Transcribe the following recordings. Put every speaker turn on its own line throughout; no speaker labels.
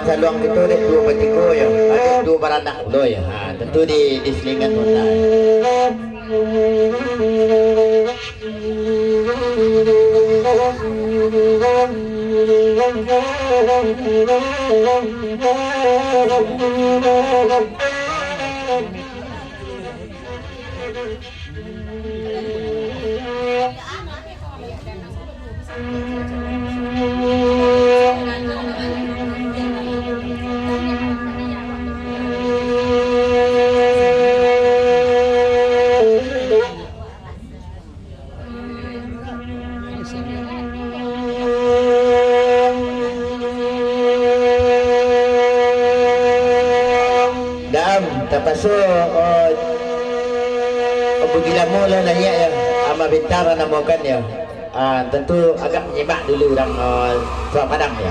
sa luang itu dek dua batiko ya, ada dua baranak lo ya. Tentu di selingan mana. Tapaso begila mula nanya ya ama bintara namokan ya. Tentu agak menyimak dulu orang Surat Padang ya.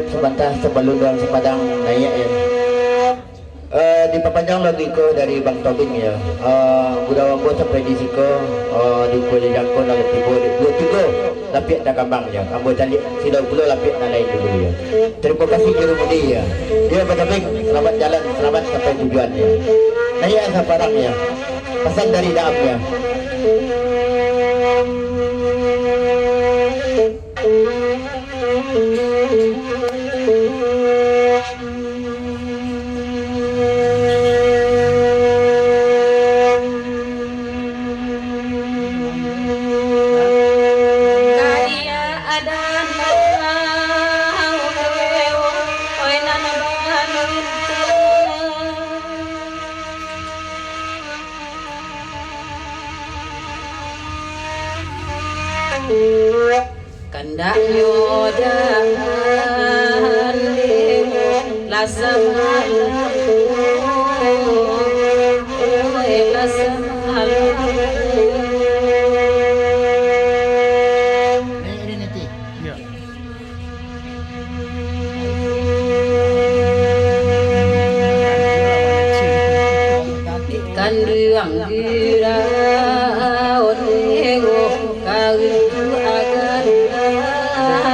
Sebentar sebelum dalam sepadang naik ya. Diperpanjang lagi ko dari Bang Tobing ya. Budaya ko sa predisi ko di kuliah ko dalam tiga lapik dah kambang ya. Kamu cari silau pula lapik na lain dulu ya. Terima kasih Jerumudi ya. Ya Bang Tobing, selamat jalan, selamat sampai tujuan ya. Naik sa parang ya. Pesan dari Daam ya.
Kandak yodan lasamalam kanduang giraon ego kawitu agan tuan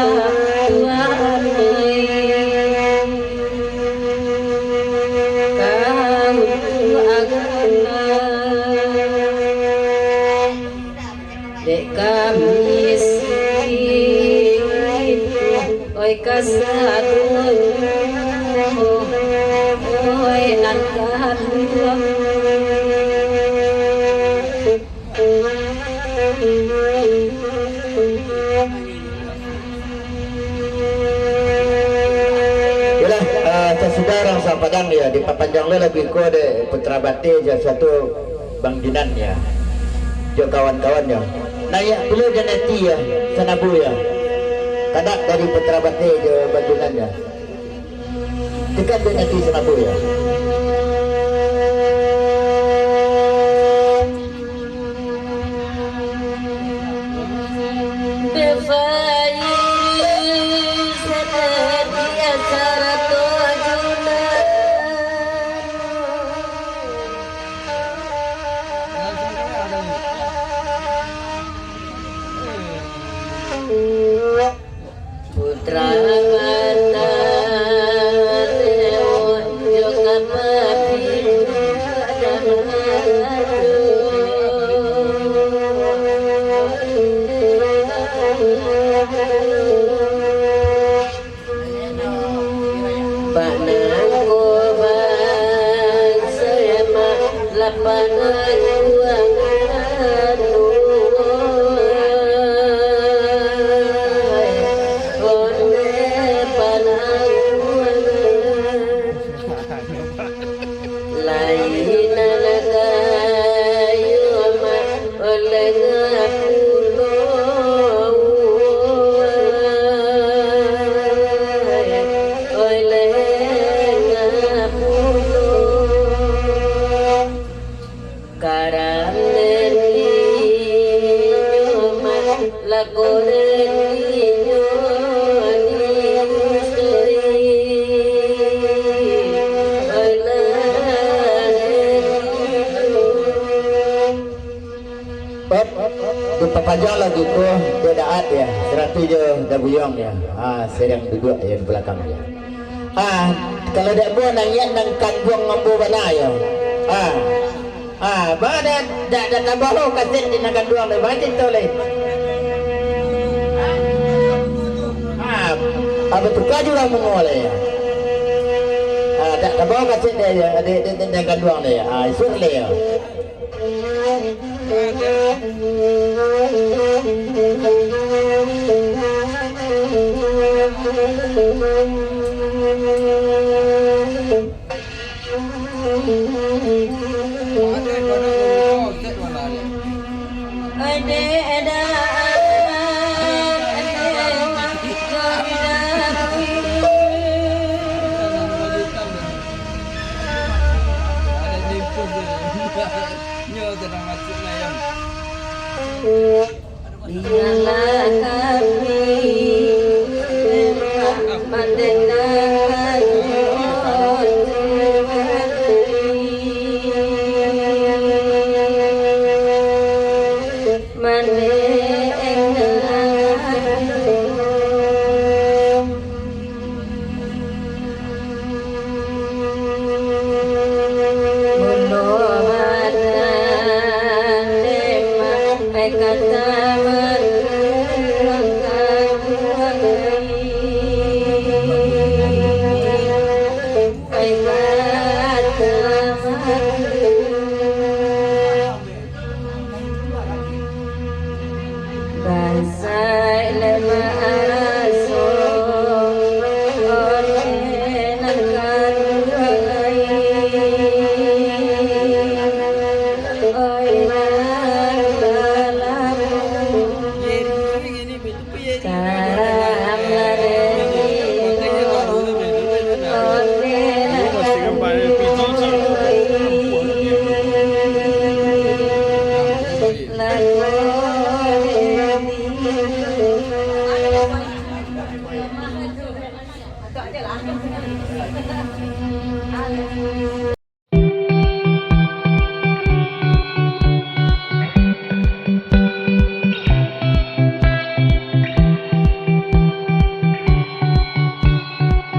kawitu agan dek kami oi kasadun oi nan kaduang
sedarang sa padang ya di papanjang le lebih ko de putra bate ja satu bang dinan ya jo kawan-kawan ya naya dulu janati ya sanabu ya kadak dari putra bate jo bandinan ya dekat janati sanabu ya
putra mata juga mati panangku bangsa lapangan
Pajak lagi tu dia daat ya, serati je dah buyong ya. Sedang duduk ya di belakang dia. Kalau dak buat nang nang kandung ngambu bana ya. Mana dak tambah lo kaset di nang kandung le, baca tu le. Betul juga mengoleh ya. Dak tambah kaset dia ya, di nang kandung le ya. Isu le ya. Dialah kami memang pandai